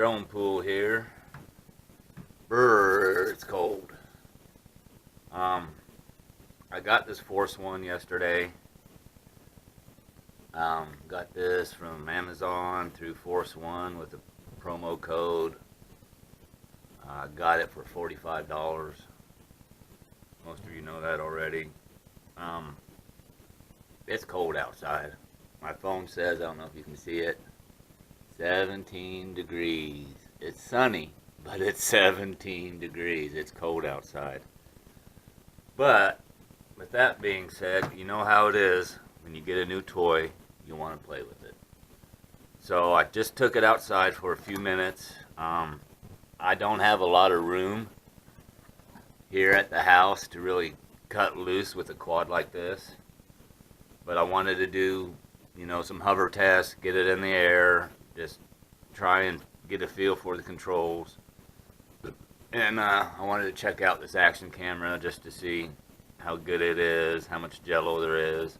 Drone pool here. Brrr, it's cold. I got this Force One yesterday. Got this from Amazon through Force One with a promo code. Got it for $45. Most of you know that already. It's cold outside. My phone says, I don't know if you can see it, 17 degrees. It's sunny, but it's 17 degrees. It's cold outside. But with that being said, you know how it is when you get a new toy, you want to play with it. So I just took it outside for a few minutes. I don't have a lot of room here at the house to really cut loose with a quad like this. But I wanted to do, some hover tests, get it in the air, just try and get a feel for the controls. And I wanted to check out this action camera just to see how good it is, how much jello there is.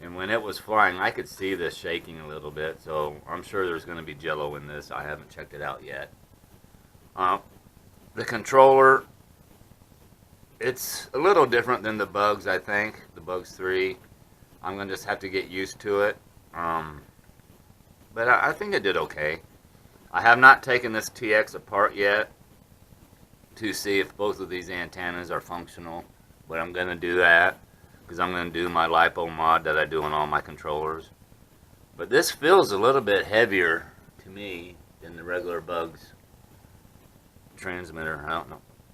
And when it was flying, I could see this shaking a little bit, so I'm sure there's going to be jello in this. I haven't checked it out yet. The controller, it's a little different than the Bugs, I think, the Bugs 3. I'm going to just have to get used to it. But I think it did okay. I have not taken this TX apart yet to see if both of these antennas are functional, but I'm going to do that because I'm going to do my LiPo mod that I do on all my controllers. But this feels a little bit heavier to me than the regular Bugs transmitter. I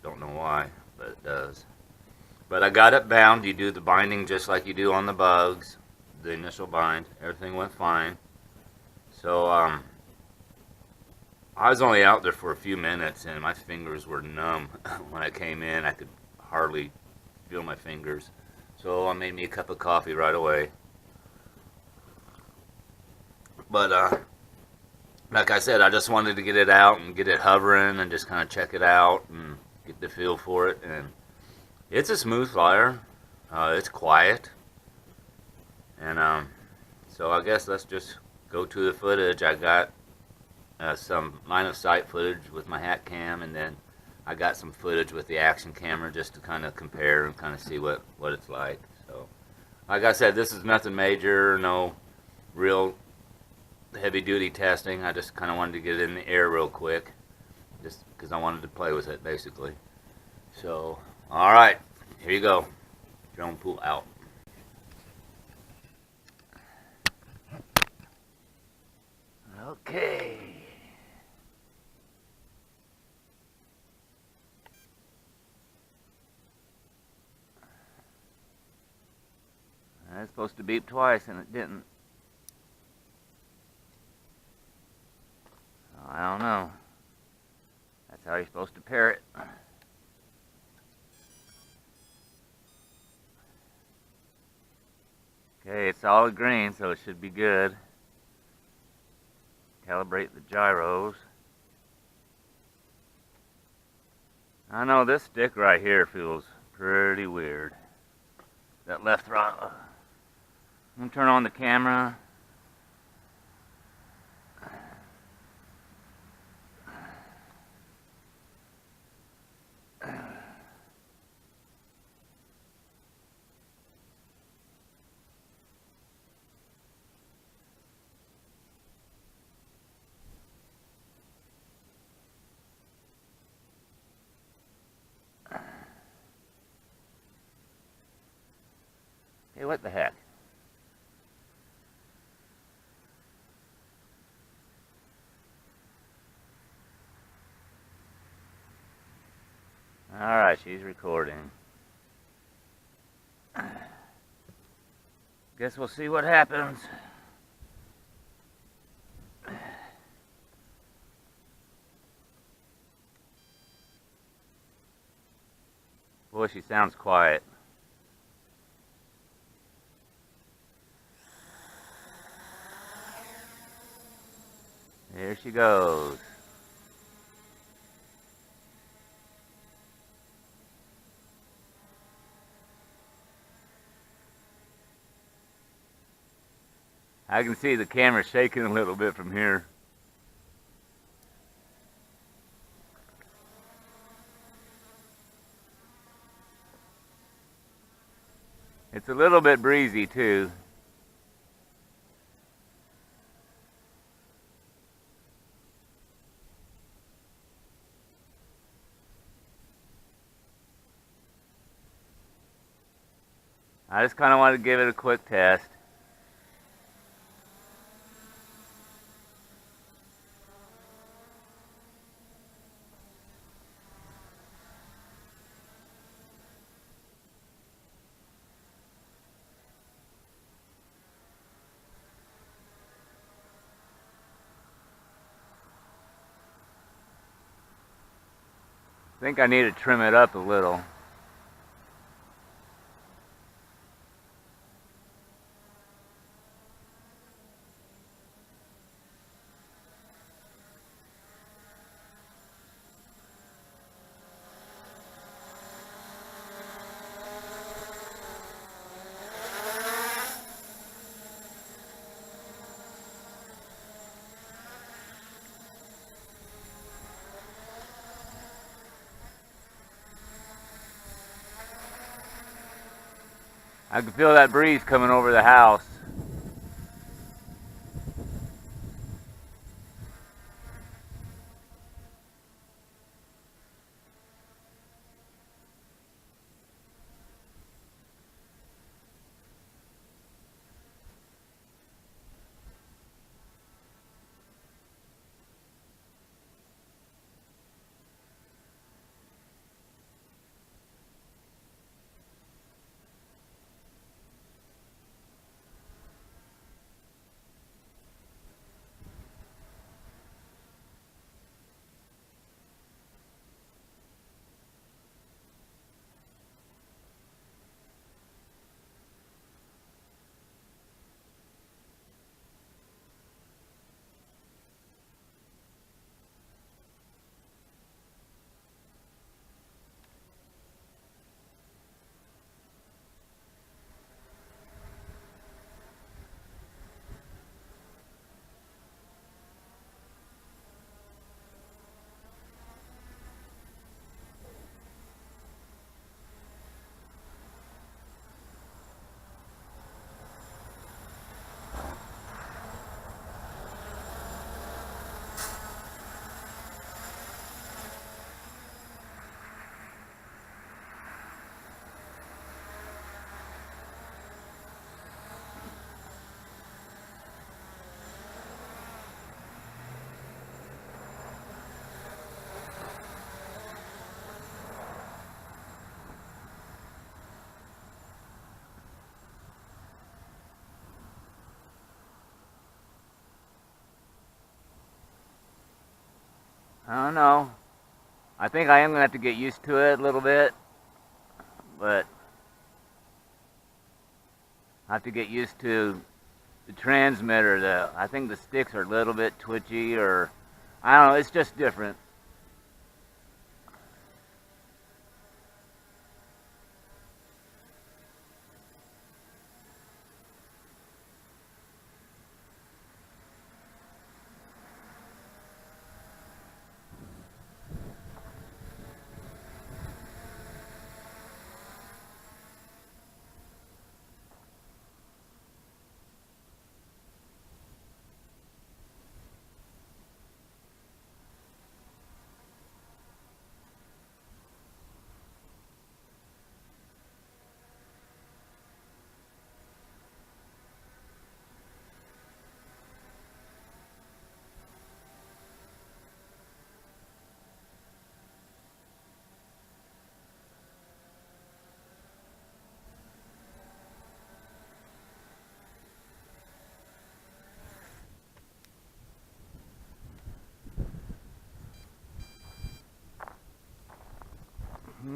don't know why, but it does. But I got it bound. You do the binding just like you do on the Bugs, the initial bind. Everything went fine. So I was only out there for a few minutes and my fingers were numb. When I came in, I could hardly feel my fingers. So I made me a cup of coffee right away. But like I said, I just wanted to get it out and get it hovering and just kind of check it out and get the feel for it. And it's a smooth flyer. It's quiet. And so I guess let's just go to the footage. I got some line of sight footage with my hat cam, and then I got some footage with the action camera just to kind of compare and kind of see what it's like. So like I said, this is nothing major, no real heavy duty testing. I just kind of wanted to get it in the air real quick just because I wanted to play with it basically. So alright, here you go. Drone pool out. Okay. I was supposed to beep twice and it didn't. So I don't know. That's how you're supposed to pair it. Okay, it's solid green, so it should be good. Calibrate the gyros. I know this stick right here feels pretty weird. That left throttle. I'm gonna turn on the camera. Hey, what the heck? Alright, she's recording. Guess we'll see what happens. Boy, she sounds quiet. There she goes. I can see the camera shaking a little bit from here. It's a little bit breezy too. I just kind of wanted to give it a quick test. I think I need to trim it up a little. I can feel that breeze coming over the house. I don't know. I think I am going to have to get used to it a little bit, but I have to get used to the transmitter. I think the sticks are a little bit twitchy, or I don't know, it's just different.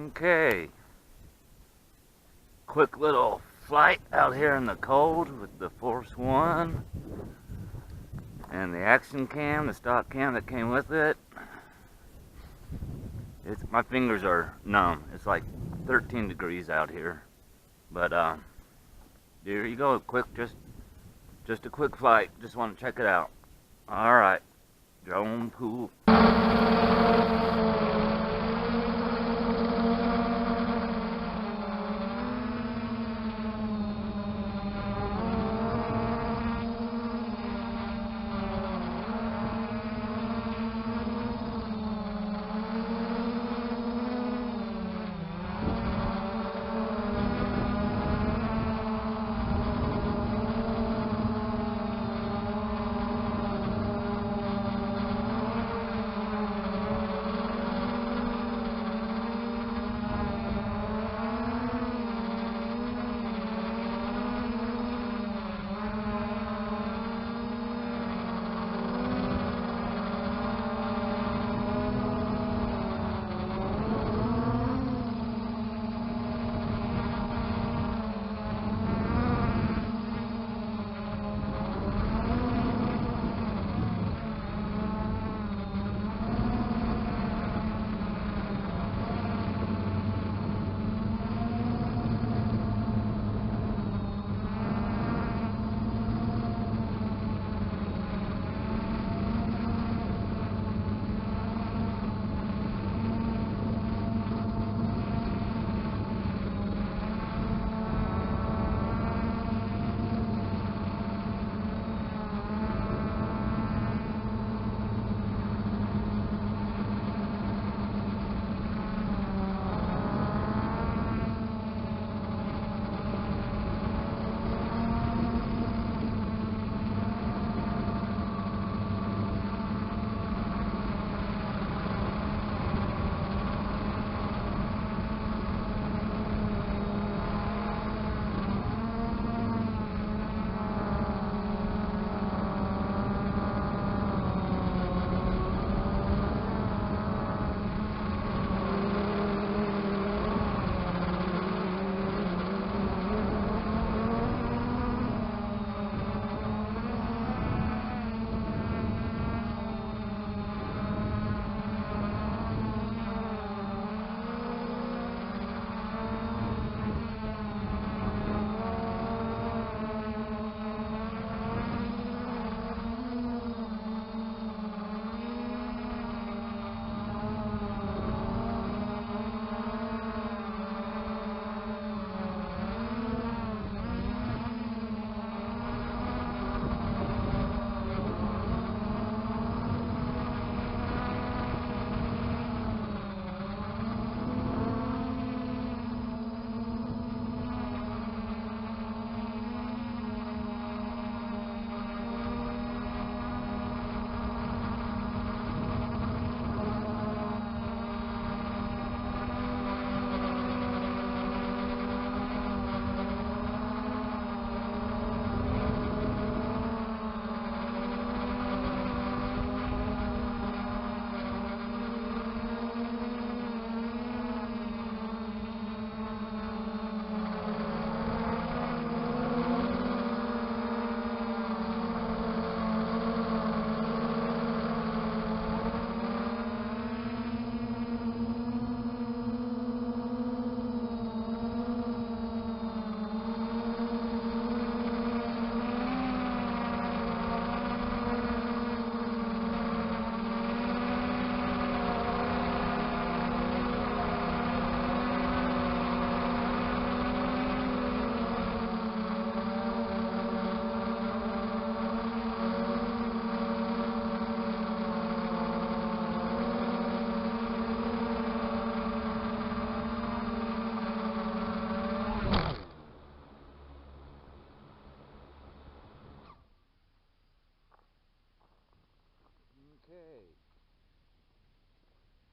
Okay. Quick little flight out here in the cold with the Force One and the action cam, the stock cam that came with it. My fingers are numb. It's like 13 degrees out here. But there you go. Just a quick flight. Just want to check it out. All right. Drone pool.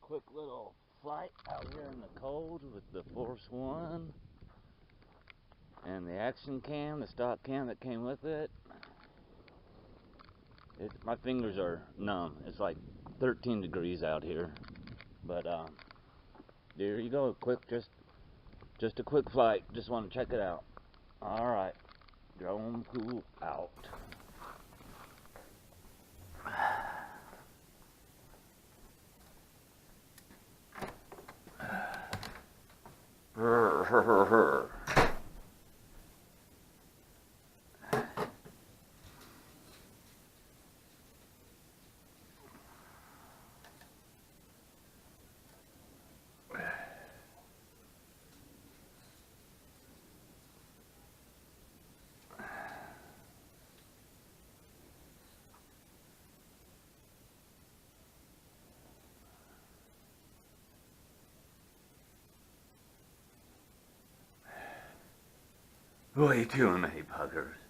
quick little flight out here in the cold with the Force One and the action cam, the stock cam that came with it. My fingers are numb. It's like 13 degrees out here, but there you go. Just a quick flight. Just want to check it out. All right, drone pool out. Way too many buggers.